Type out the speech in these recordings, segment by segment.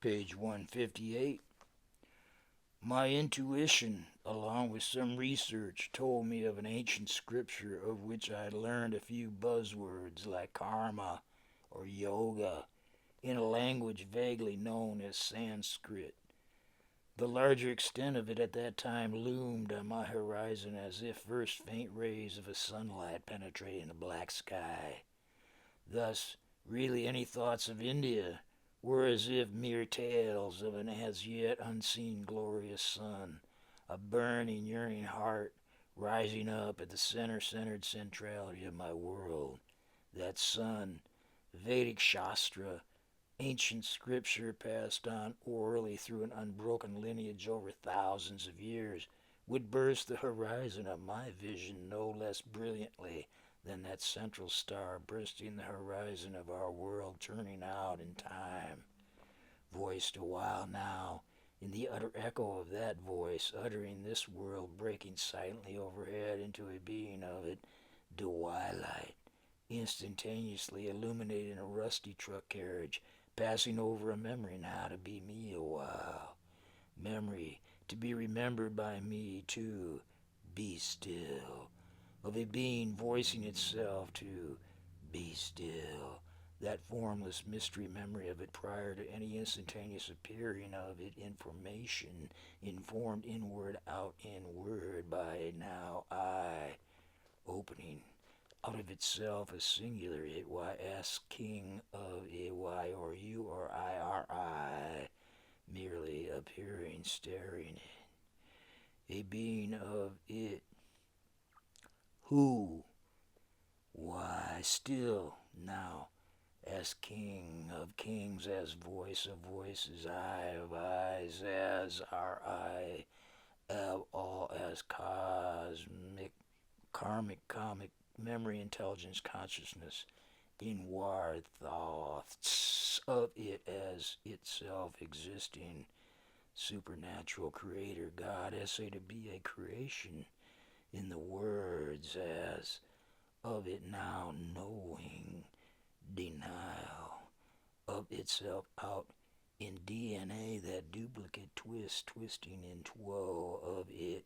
Page 158. My intuition, along with some research, told me of an ancient scripture of which I had learned a few buzzwords like karma or yoga in a language vaguely known as Sanskrit. The larger extent of it at that time loomed on my horizon as if first faint rays of a sunlight penetrating the black sky. Thus, really any thoughts of India were as if mere tales of an as yet unseen glorious sun, a burning, yearning heart rising up at the centered centrality of my world. That sun, Vedic Shastra, ancient scripture passed on orally through an unbroken lineage over thousands of years, would burst the horizon of my vision no less brilliantly than that central star bursting the horizon of our world turning out in time. Voiced a while now, in the utter echo of that voice, uttering this world, breaking silently overhead into a being of it, twilight, instantaneously illuminating a rusty truck carriage, passing over a memory now to be me a while. Memory to be remembered by me too, be still, of a being voicing itself to be still, that formless mystery memory of it prior to any instantaneous appearing of it information, informed inward out inward by now I, opening out of itself a singular it, why ask king of it, why or you or I are I, merely appearing, staring in, a being of it, who, why still now, as king of kings, as voice of voices, eye of eyes, as our eye, of all, as cosmic, karmic, comic, memory, intelligence, consciousness, inward thoughts of it as itself existing, supernatural creator, God, essay to be a creation, in the words as of it now knowing, denial of itself out in DNA, that duplicate twisting in twelve of it,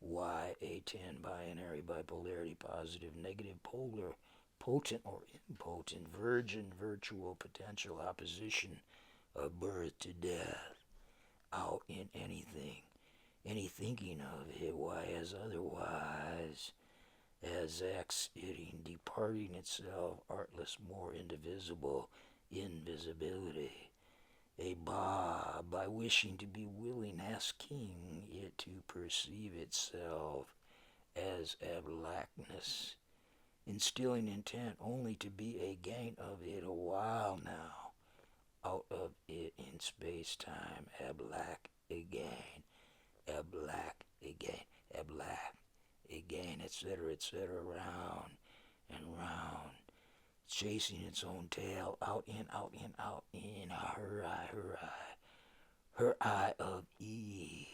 Y A10 binary bipolarity, positive, negative, polar, potent or impotent, virgin, virtual, potential, opposition of birth to death, out in anything, any thinking of it, why as otherwise, as exiting, departing itself, artless, more indivisible, invisibility, a by wishing to be willing, asking it to perceive itself as ablackness, instilling intent only to be a gain of it a while now, out of it in space-time, ablack again, ablack again, ablack again, etc., round and round, chasing its own tail, out in, out in, out in, her eye of Eve,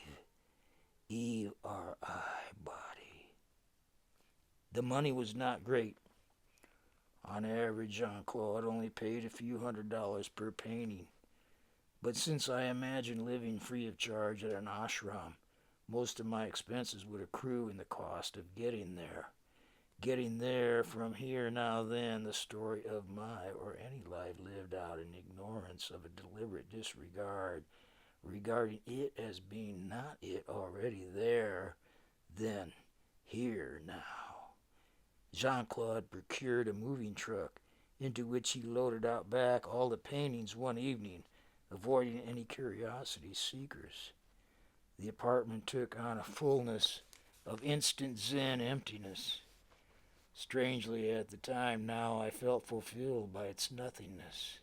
Eve our eye body. The money was not great. On average, Jean-Claude only paid a few $100s per painting. But since I imagined living free of charge at an ashram, most of my expenses would accrue in the cost of getting there. Getting there from here now then, the story of my or any life lived out in ignorance of a deliberate disregard, regarding it as being not it already there, then here now. Jean-Claude procured a moving truck, into which he loaded out back all the paintings one evening, avoiding any curiosity seekers. The apartment took on a fullness of instant zen emptiness. Strangely, at the time now, I felt fulfilled by its nothingness.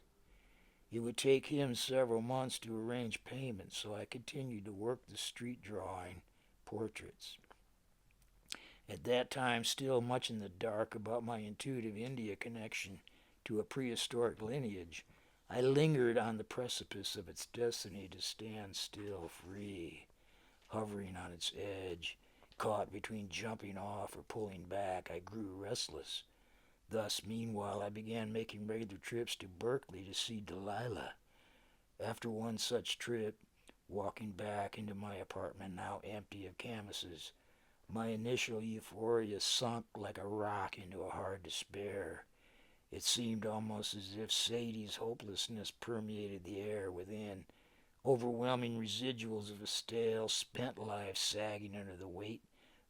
It would take him several months to arrange payment, so I continued to work the street drawing portraits. At that time, still much in the dark about my intuitive India connection to a prehistoric lineage, I lingered on the precipice of its destiny to stand still free, hovering on its edge. Caught between jumping off or pulling back, I grew restless. Thus, meanwhile, I began making regular trips to Berkeley to see Delilah. After one such trip, walking back into my apartment now empty of canvases, my initial euphoria sunk like a rock into a hard despair. It seemed almost as if Sadie's hopelessness permeated the air within, overwhelming residuals of a stale, spent life sagging under the weight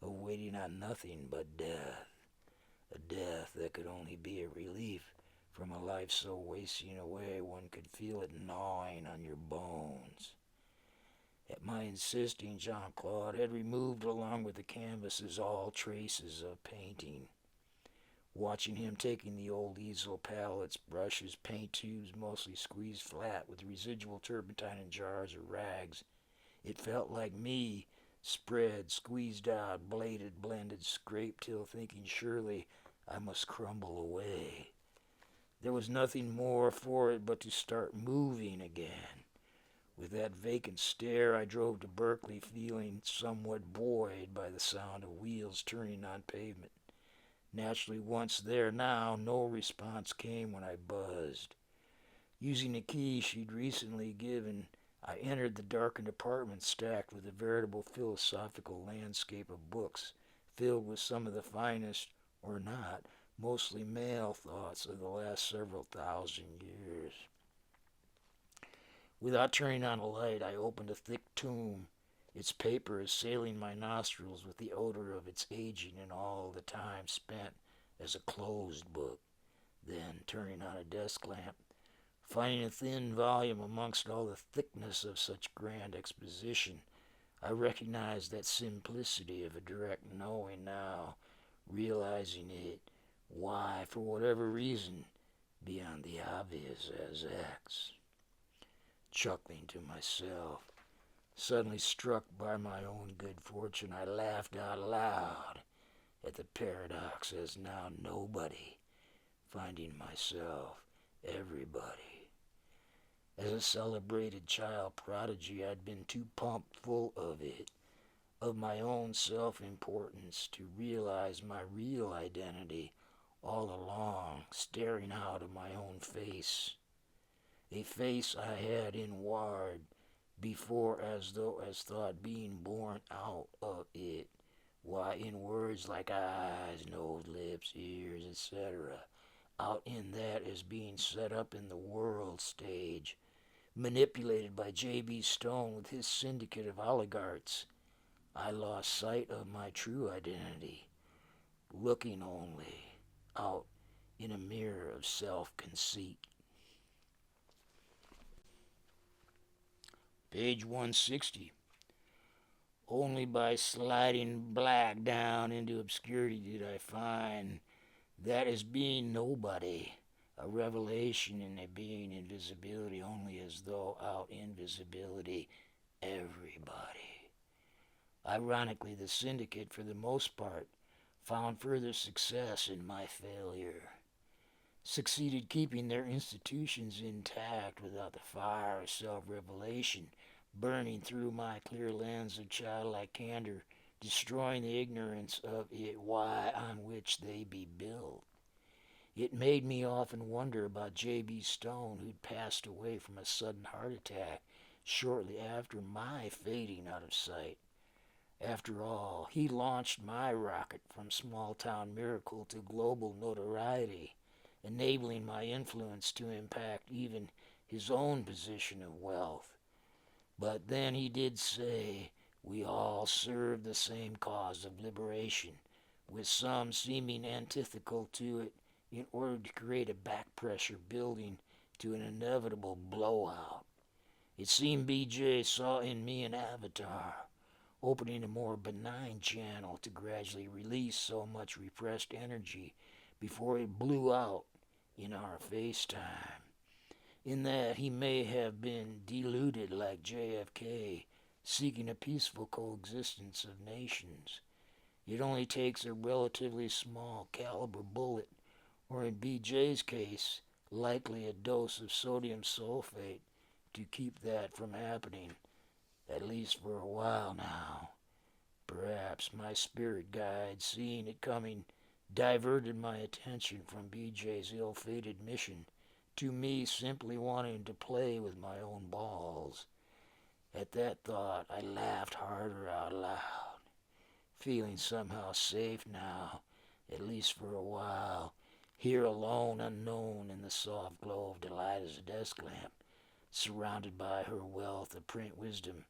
of waiting on nothing but death. A death that could only be a relief from a life so wasting away one could feel it gnawing on your bones. At my insisting, Jean Claude had removed along with the canvases all traces of painting. Watching him taking the old easel palettes, brushes, paint tubes mostly squeezed flat with residual turpentine in jars or rags, it felt like me, spread, squeezed out, bladed, blended, scraped till thinking surely I must crumble away. There was nothing more for it but to start moving again. With that vacant stare, I drove to Berkeley, feeling somewhat buoyed by the sound of wheels turning on pavement. Naturally, once there now, no response came when I buzzed. Using a key she'd recently given, I entered the darkened apartment stacked with a veritable philosophical landscape of books, filled with some of the finest, or not, mostly male thoughts of the last several thousand years. Without turning on a light, I opened a thick tome, its paper assailing my nostrils with the odor of its aging and all the time spent as a closed book. Then, turning on a desk lamp, finding a thin volume amongst all the thickness of such grand exposition, I recognized that simplicity of a direct knowing now, realizing it, why, for whatever reason, beyond the obvious as X. Chuckling to myself, suddenly struck by my own good fortune, I laughed out loud at the paradox as now nobody, finding myself everybody. As a celebrated child prodigy, I'd been too pumped full of it, of my own self-importance, to realize my real identity all along, staring out of my own face. A face I had inward before as though as thought being born out of it. Why, in words like eyes, nose, lips, ears, etc., out in that as being set up in the world stage, manipulated by J.B. Stone with his syndicate of oligarchs, I lost sight of my true identity, looking only out in a mirror of self-conceit. Page 160. Only by sliding black down into obscurity did I find that as being nobody, a revelation in a being invisibility, only as though out invisibility everybody. Ironically, the syndicate, for the most part, found further success in my failure, succeeded keeping their institutions intact without the fire of self-revelation burning through my clear lens of childlike candor, destroying the ignorance of it why on which they be built. It made me often wonder about J.B. Stone, who'd passed away from a sudden heart attack shortly after my fading out of sight. After all, he launched my rocket from small-town miracle to global notoriety, enabling my influence to impact even his own position of wealth. But then he did say we all serve the same cause of liberation, with some seeming antithetical to it in order to create a back pressure building to an inevitable blowout. It seemed BJ saw in me an avatar, opening a more benign channel to gradually release so much repressed energy before it blew out in our FaceTime. In that he may have been deluded like JFK, seeking a peaceful coexistence of nations. It only takes a relatively small caliber bullet, or in BJ's case, likely a dose of sodium sulfate, to keep that from happening, at least for a while now. Perhaps my spirit guide, seeing it coming, diverted my attention from BJ's ill-fated mission to me simply wanting to play with my own balls. At that thought, I laughed harder out loud, feeling somehow safe now, at least for a while, here alone, unknown in the soft glow of Delilah's desk lamp, surrounded by her wealth of print wisdom.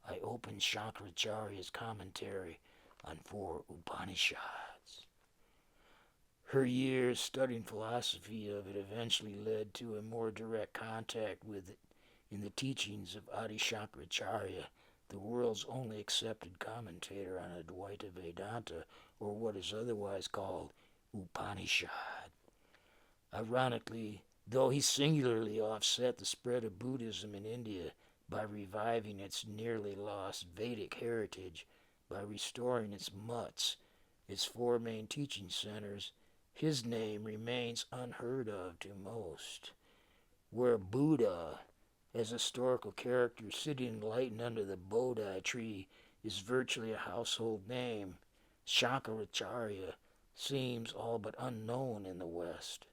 I opened Shankaracharya's commentary on 4 Upanishads. Her years studying philosophy of it eventually led to a more direct contact with it in the teachings of Adi Shankaracharya, the world's only accepted commentator on Advaita Vedanta, or what is otherwise called Upanishad. Ironically, though he singularly offset the spread of Buddhism in India by reviving its nearly lost Vedic heritage, by restoring its mutts, its 4 main teaching centers, his name remains unheard of to most. Where Buddha, as a historical character sitting enlightened under the Bodhi tree, is virtually a household name, Shankaracharya seems all but unknown in the West.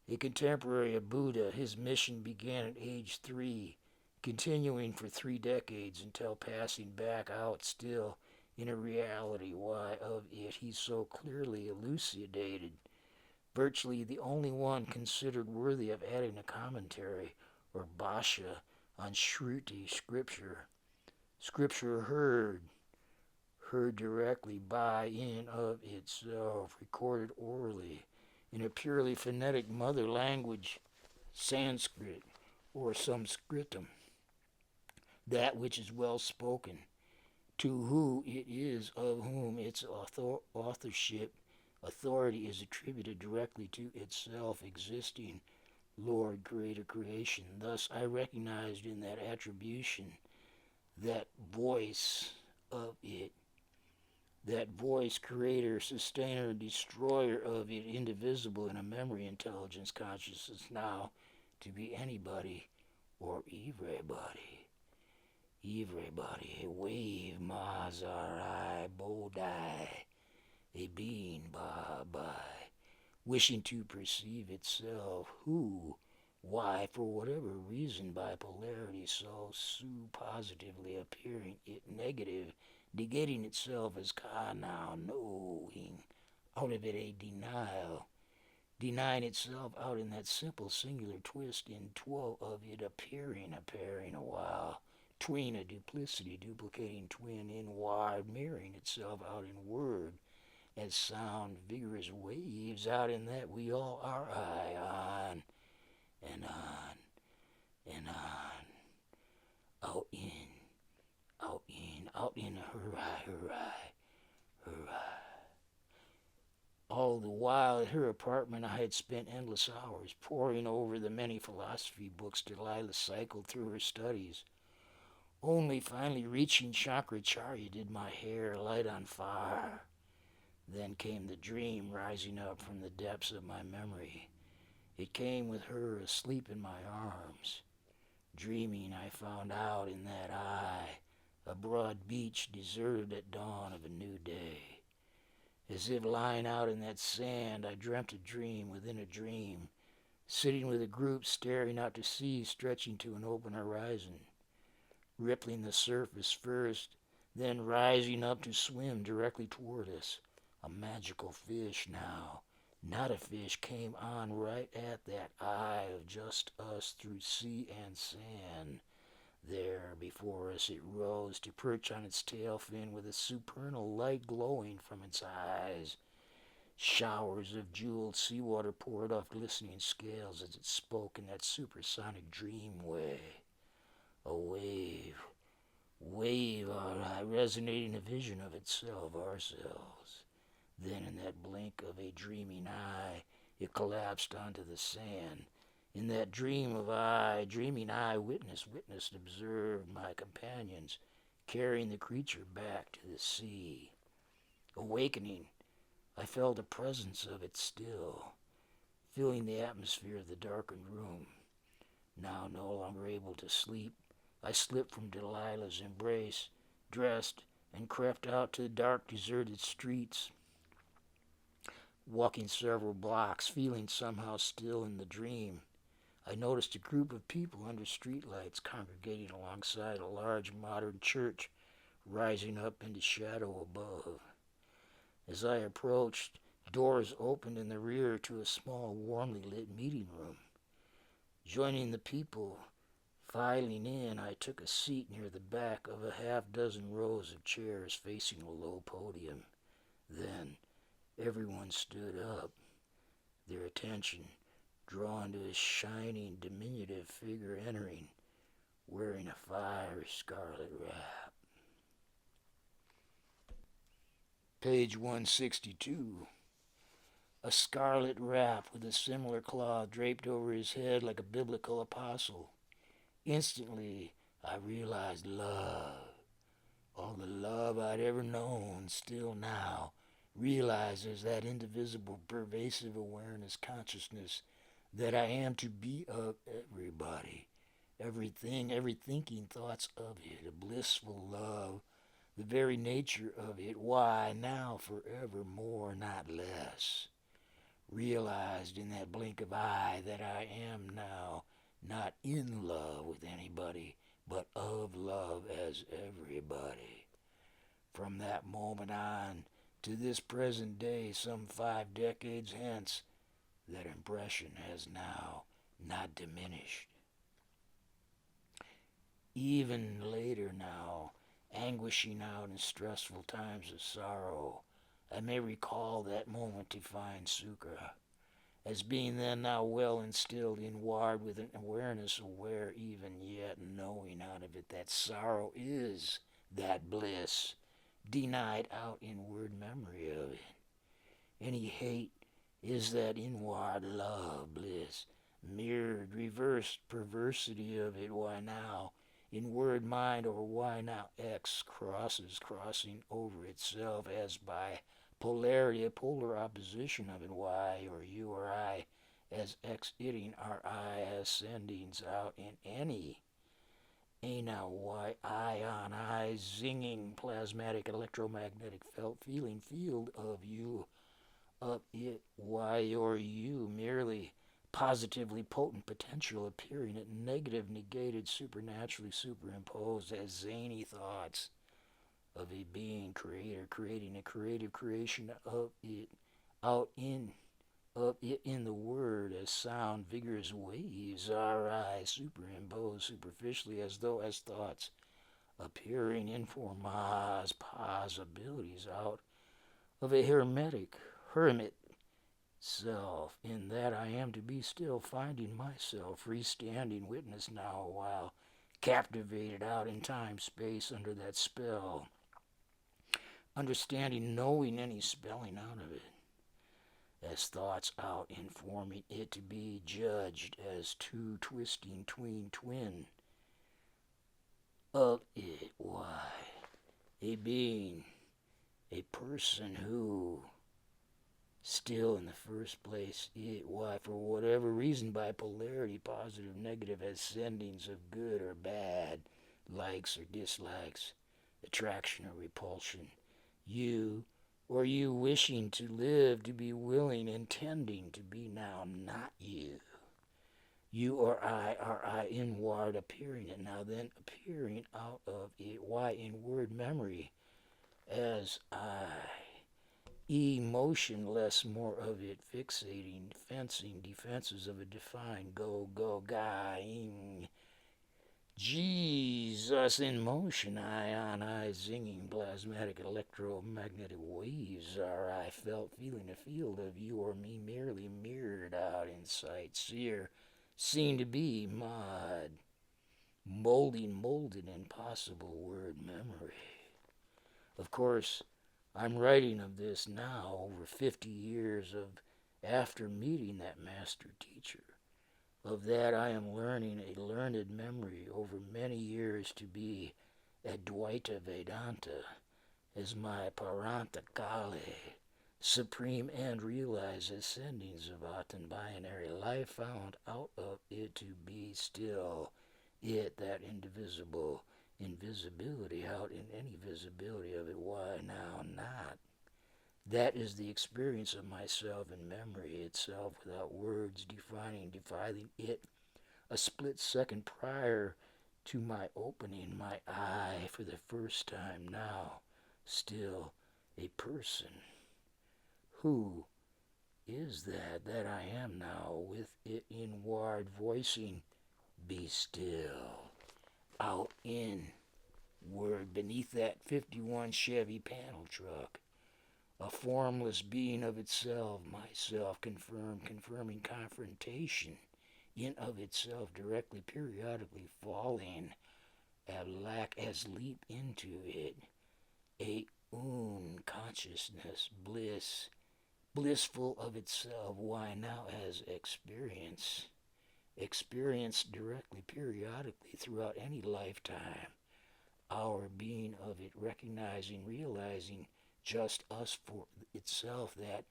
A contemporary of Buddha, his mission began at age 3, continuing for 3 decades until passing back out still in a reality why of it he so clearly elucidated, virtually the only one considered worthy of adding a commentary or bhashya on Shruti scripture heard directly by in of itself, recorded orally in a purely phonetic mother language, Sanskrit or Samskritam, that which is well spoken, to who it is of whom its authority is attributed directly to itself existing Lord Creator creation. Thus I recognized in that attribution that voice of it, that voice, creator, sustainer, destroyer of it, indivisible in a memory, intelligence, consciousness, now to be anybody or everybody. Everybody, a wave, Mazarai, Bodai, a being, Babai, wishing to perceive itself, who, why, for whatever reason, by polarity so positively appearing it negative, negating itself as ka now knowing, out of it a denial, denying itself out in that simple singular twist in two of it appearing a while, tween a duplicity, duplicating twin in wide, mirroring itself out in word, as sound vigorous waves out in that we all are eye on, and on, and on, out in, her eye. All the while at her apartment I had spent endless hours poring over the many philosophy books Delilah cycled through her studies. Only finally reaching Shankaracharya did my hair light on fire. Then came the dream rising up from the depths of my memory. It came with her asleep in my arms. Dreaming, I found out in that eye a broad beach deserted at dawn of a new day. As if lying out in that sand, I dreamt a dream within a dream, sitting with a group staring out to sea stretching to an open horizon, rippling the surface first, then rising up to swim directly toward us. A magical fish now, not a fish, came on right at that eye of just us through sea and sand. There before us it rose to perch on its tail fin with a supernal light glowing from its eyes. Showers of jeweled seawater poured off glistening scales as it spoke in that supersonic dream way. A wave, resonating a vision of itself, ourselves. Then in that blink of a dreaming eye, it collapsed onto the sand. In that dream of eye, dreaming eye, witnessed, observed my companions carrying the creature back to the sea. Awakening, I felt the presence of it still, filling the atmosphere of the darkened room. Now no longer able to sleep, I slipped from Delilah's embrace, dressed, and crept out to the dark, deserted streets, walking several blocks, feeling somehow still in the dream. I noticed a group of people under streetlights congregating alongside a large modern church rising up into shadow above. As I approached, doors opened in the rear to a small, warmly lit meeting room. Joining the people filing in, I took a seat near the back of a half-dozen rows of chairs facing a low podium. Then everyone stood up, their attention drawn to a shining, diminutive figure entering, wearing a fiery scarlet wrap. Page 162. A scarlet wrap with a similar cloth draped over his head like a biblical apostle. Instantly, I realized love. All the love I'd ever known, still now, realizes that indivisible, pervasive awareness, consciousness that I am to be of everybody, everything, every thinking thoughts of it, a blissful love, the very nature of it, why now forevermore, not less. Realized in that blink of eye that I am now not in love with anybody, but of love as everybody. From that moment on to this present day, some 5 decades hence, that impression has now not diminished. Even later now, anguishing out in stressful times of sorrow, I may recall that moment to find succor, as being then now well instilled inward with an awareness aware even yet, knowing out of it that sorrow is that bliss, denied out inward memory of it. Any hate is that inward love, bliss, mirrored, reversed perversity of it, why now, in word, mind, or why now X crosses, crossing over itself as by polarity, a polar opposition of it, why, or you or I, as exiting our I as sendings out in any, a now why I on I, zinging plasmatic electromagnetic felt feeling field of you, of it, why, or you, merely positively potent potential appearing at negative, negated, supernaturally superimposed as zany thoughts of a being creator creating a creative creation of it out in of it in the word as sound vigorous waves our eyes superimposed superficially as though as thoughts appearing in form as possibilities out of a hermit self, in that I am to be still finding myself freestanding witness now while captivated out in time space under that spell, understanding, knowing any spelling out of it, as thoughts out informing it to be judged as two twisting twin of it, why, a being, a person who still in the first place, it, why, for whatever reason, by polarity, positive, negative, as sendings of good or bad, likes or dislikes, attraction or repulsion, you, or you wishing to live, to be willing, intending to be now not you. You or I are I inward appearing and now then appearing out of it, why, in word memory, as I. Emotionless, more of it, fixating, fencing, defenses of a defined go, guying. Jesus in motion, I on I, zinging, plasmatic, electromagnetic waves are I felt, feeling a field of you or me merely mirrored out in sight, seer, seen to be, molded in possible word memory. Of course, I'm writing of this now over 50 years of after meeting that master teacher. Of that I am learning a learned memory over many years to be Advaita Vedanta as my Paranta Kali, supreme and realized ascendings of Atan binary life found out of it to be still it, that indivisible invisibility out in any visibility of it, why now not. That is the experience of myself in memory itself without words defining it a split second prior to my opening my eye for the first time now, still a person. Who is that I am now, with it inward voicing, be still, out in, word beneath that 51 Chevy panel truck, a formless being of itself, myself, confirming confrontation, in of itself, directly, periodically falling, as leap into it, a consciousness, blissful of itself, why now as experienced directly, periodically, throughout any lifetime, our being of it, recognizing, realizing just us for itself, that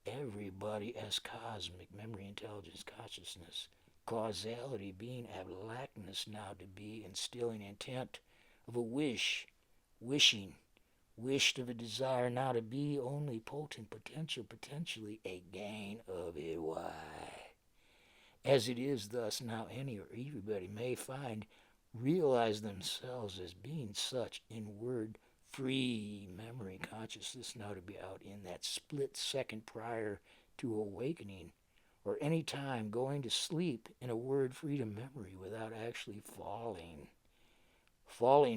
everybody as cosmic memory, intelligence, consciousness, causality, being ablackness now to be, instilling intent of a wishing, wished of a desire now to be, only potent potential, potentially a gain of it. Why? As it is thus now any or everybody may find, realize themselves as being such in word free memory consciousness now to be out in that split second prior to awakening, or any time going to sleep, in a word freedom memory, without actually falling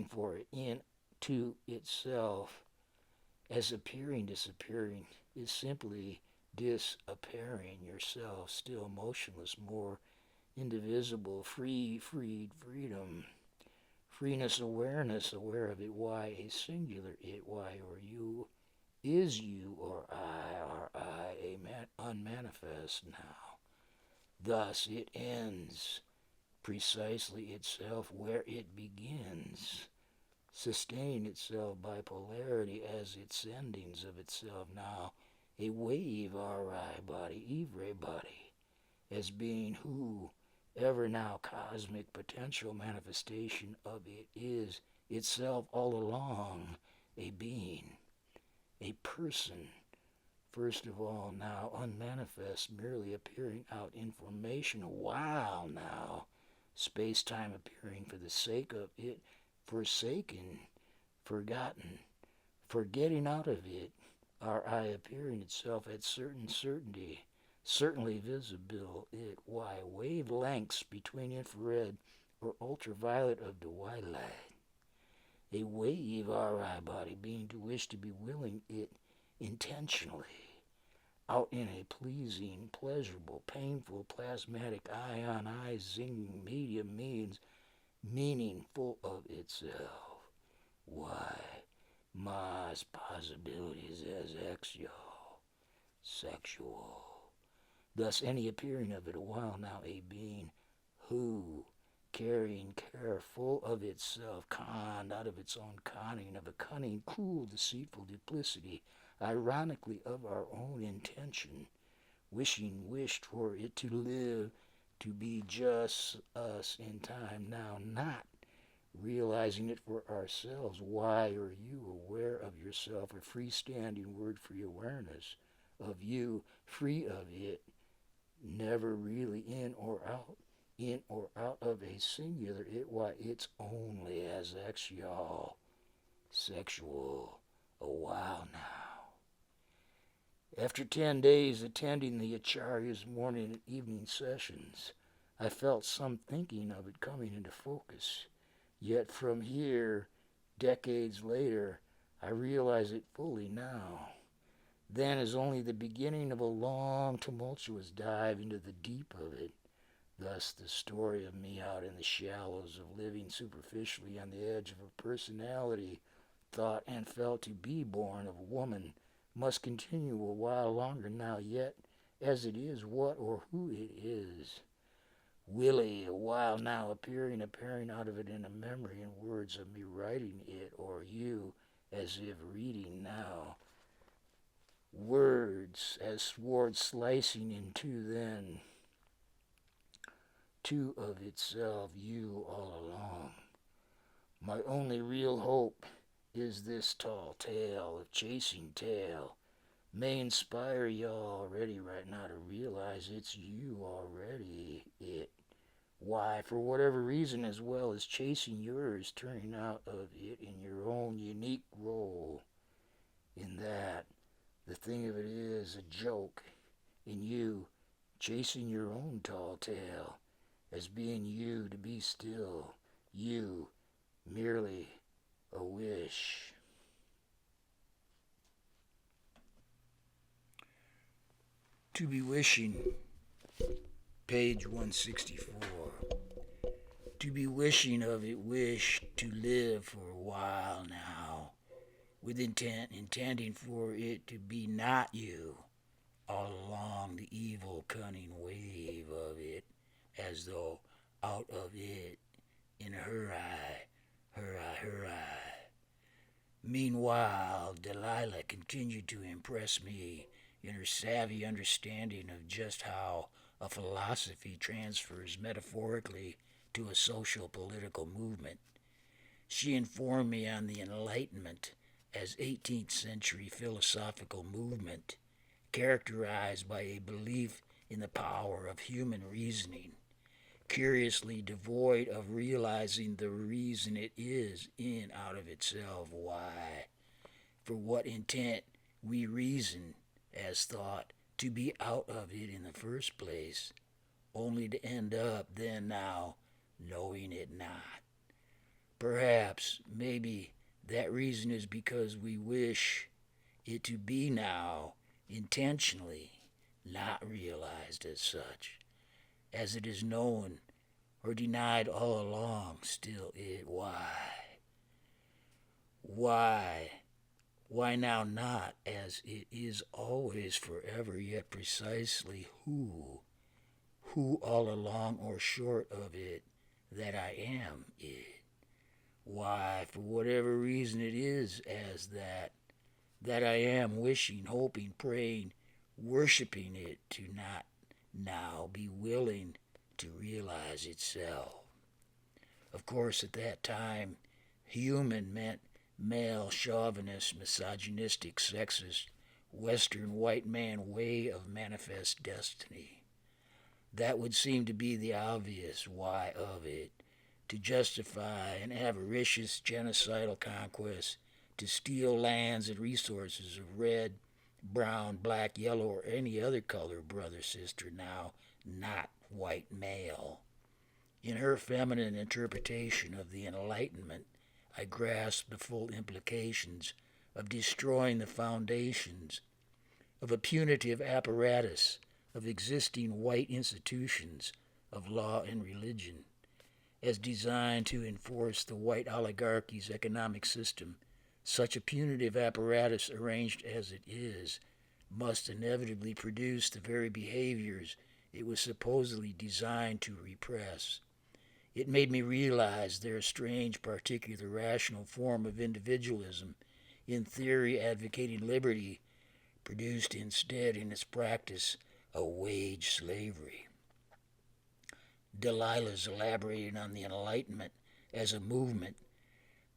for it into itself, as appearing, disappearing, is simply disappearing yourself, still motionless, more indivisible, freedom, freeness, awareness, aware of it, why a singular it, why or you, is you or I, a unmanifest now. Thus it ends precisely itself where it begins, sustaining itself by polarity as its endings of itself now, a wave, RI body, every body, as being who ever now cosmic potential manifestation of it is itself all along, a being, a person, first of all now unmanifest, merely appearing out information, while now space-time appearing for the sake of it, forsaken, forgotten, forgetting out of it, our eye appearing itself at certainty, certainly visible it, why wavelengths between infrared or ultraviolet of the twilight, a wave, our eye body, being to wish to be willing it intentionally, out in a pleasing, pleasurable, painful, plasmatic, ionizing medium means, meaningful of itself. Why, Ma's possibilities as sexual. Thus any appearing of it a while now, a being who, carrying care full of itself, conned out of its own conning, of a cunning, cruel, deceitful duplicity, ironically of our own intention, wished for it to live, to be just us in time now, not realizing it for ourselves. Why are you aware of yourself, a freestanding word free awareness of you, free of it, never really in or out of a singular it, why it's only as sexual, a while now. After 10 days attending the Acharya's morning and evening sessions, I felt some thinking of it coming into focus. Yet from here, decades later, I realize it fully now. Then is only the beginning of a long, tumultuous dive into the deep of it. Thus the story of me out in the shallows of living superficially on the edge of a personality thought and felt to be born of a woman must continue a while longer now yet, as it is what or who it is. Willie, a while now appearing out of it in a memory and words of me writing it, or you, as if reading now. Words as sword slicing into then, two of itself, you all along. My only real hope is this tall tale of chasing tail may inspire you already right now to realize it's you already, it, Why, for whatever reason, as well as chasing yours, turning out of it in your own unique role. In that, the thing of it is a joke in you chasing your own tall tale as being you to be still, you, merely a wish. To be wishing, page 164. To be wishing of it, wish to live for a while now, with intent, intending for it to be not you, all along the evil, cunning wave of it, as though out of it, in her eye, her eye, her eye. Meanwhile, Delilah continued to impress me in her savvy understanding of just how a philosophy transfers metaphorically to a social political movement. She informed me on the Enlightenment as 18th century philosophical movement characterized by a belief in the power of human reasoning, curiously devoid of realizing the reason it is in out of itself. Why? For what intent we reason as thought to be out of it in the first place, only to end up then now knowing it not. Perhaps, maybe, that reason is because we wish it to be now intentionally not realized as such, as it is known or denied all along, still it. Why? Why? Why now not, as it is always forever, yet precisely who all along or short of it, that I am it? Why, for whatever reason it is as that I am wishing, hoping, praying, worshiping it to not now be willing to realize itself. Of course, at that time, human meant male, chauvinist, misogynistic, sexist, Western white man way of manifest destiny. That would seem to be the obvious why of it, to justify an avaricious genocidal conquest, to steal lands and resources of red, brown, black, yellow, or any other color, brother, sister, now not white male. In her feminine interpretation of the Enlightenment, I grasp the full implications of destroying the foundations of a punitive apparatus of existing white institutions of law and religion, as designed to enforce the white oligarchy's economic system. Such a punitive apparatus, arranged as it is, must inevitably produce the very behaviors it was supposedly designed to repress. It made me realize their strange, particular, rational form of individualism, in theory advocating liberty, produced instead in its practice a wage slavery. Delilah's elaborating on the Enlightenment as a movement,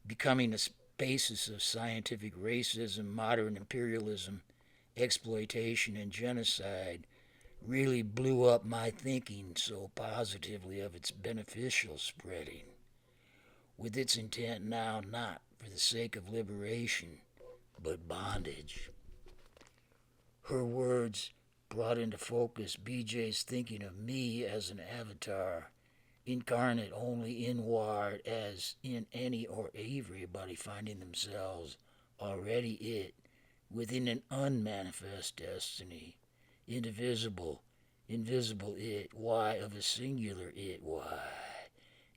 becoming a basis of scientific racism, modern imperialism, exploitation, and genocide, really blew up my thinking so positively of its beneficial spreading, with its intent now not for the sake of liberation, but bondage. Her words brought into focus BJ's thinking of me as an avatar, incarnate only inward, as in any or everybody finding themselves already it, within an unmanifest destiny, indivisible, invisible it, why of a singular it, why.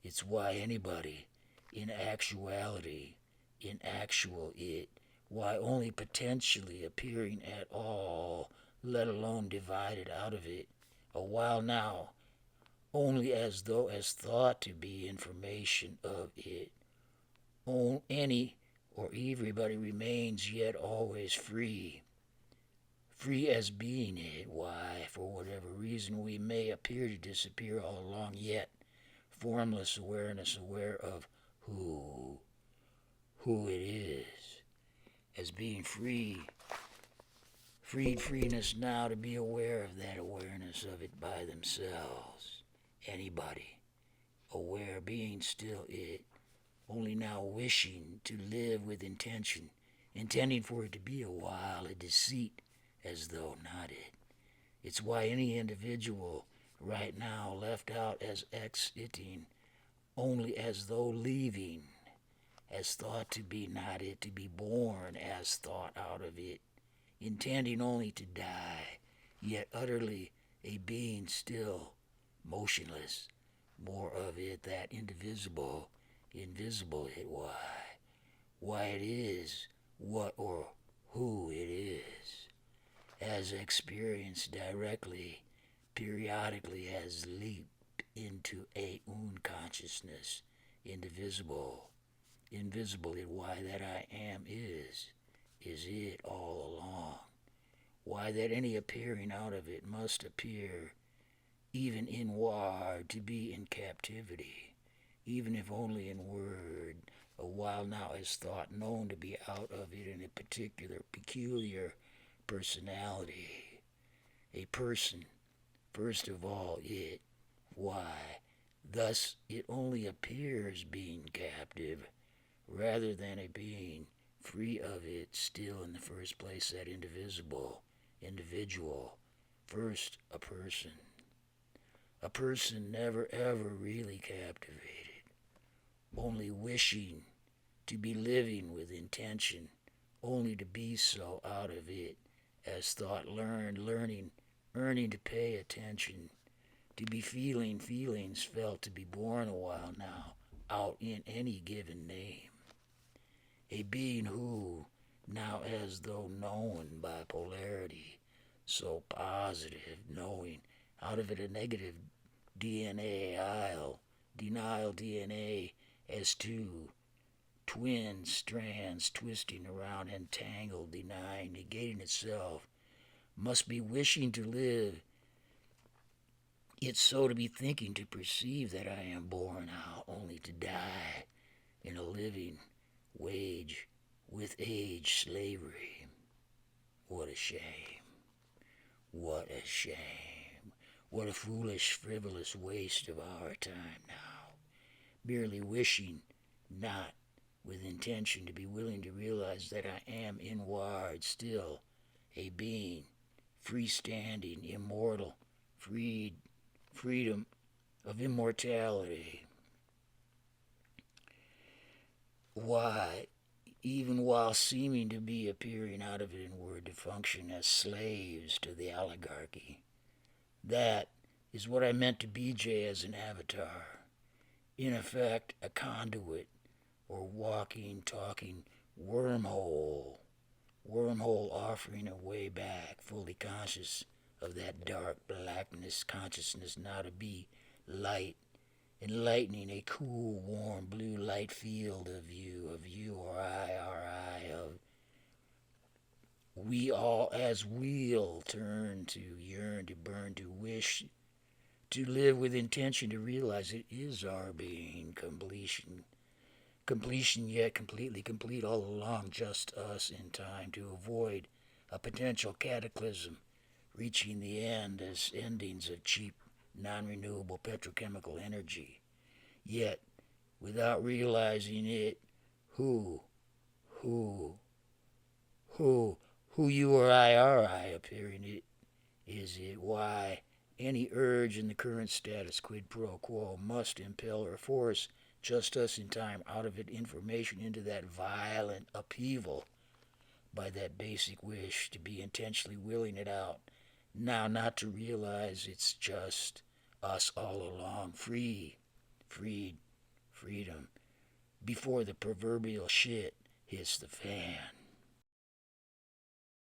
It's why anybody, in actuality, in actual it, why only potentially appearing at all, let alone divided out of it, a while now, only as though as thought to be information of it. Any or everybody remains yet always free. Free as being it, why, for whatever reason we may appear to disappear all along, yet formless awareness, aware of who it is, as being free, freeness now to be aware of that awareness of it by themselves. Anybody, aware being still it, only now wishing to live with intention, intending for it to be a while a deceit, as though not it. It's why any individual right now left out as exiting, only as though leaving, as thought to be not it, to be born as thought out of it, intending only to die, yet utterly a being still, motionless, more of it that indivisible, invisible it why it is, what or who it is, as experienced directly, periodically has leaped into a unconsciousness, indivisible, invisible it why that I am is it all along, why that any appearing out of it must appear even in war to be in captivity, even if only in word, a while now is thought known to be out of it in a particular, peculiar personality, a person, first of all it, why, thus it only appears being captive, rather than a being free of it still in the first place that indivisible, individual, first a person never ever really captivated, only wishing to be living with intention, only to be so out of it, as thought learning, earning to pay attention, to be feeling feelings felt to be born a while now, out in any given name. A being who, now as though known by polarity, so positive, knowing, out of it a negative denial DNA as two twin strands twisting around entangled, denying, negating itself, must be wishing to live. It's so to be thinking to perceive that I am born out only to die in a living wage with age slavery. What a shame. What a shame. What a foolish, frivolous waste of our time now. Merely wishing, not with intention to be willing to realize that I am inward still a being, freestanding, immortal, freedom of immortality. Why, even while seeming to be appearing out of it in word to function as slaves to the oligarchy, that is what I meant to BJ as an avatar. In effect, a conduit, or walking, talking wormhole offering a way back, fully conscious of that dark blackness, consciousness now to be light, enlightening a cool, warm, blue light field of you or I, our I, of we all as we'll turn to yearn, to burn, to wish, to live with intention, to realize it is our being, completion yet completely complete all along, just us in time to avoid a potential cataclysm, reaching the end as endings of cheap, non-renewable petrochemical energy. Yet, without realizing it, who you or I are I appearing it, is it why any urge in the current status quid pro quo must impel or force just us in time out of it information into that violent upheaval by that basic wish to be intentionally willing it out, now not to realize it's just us all along, freedom, before the proverbial shit hits the fan.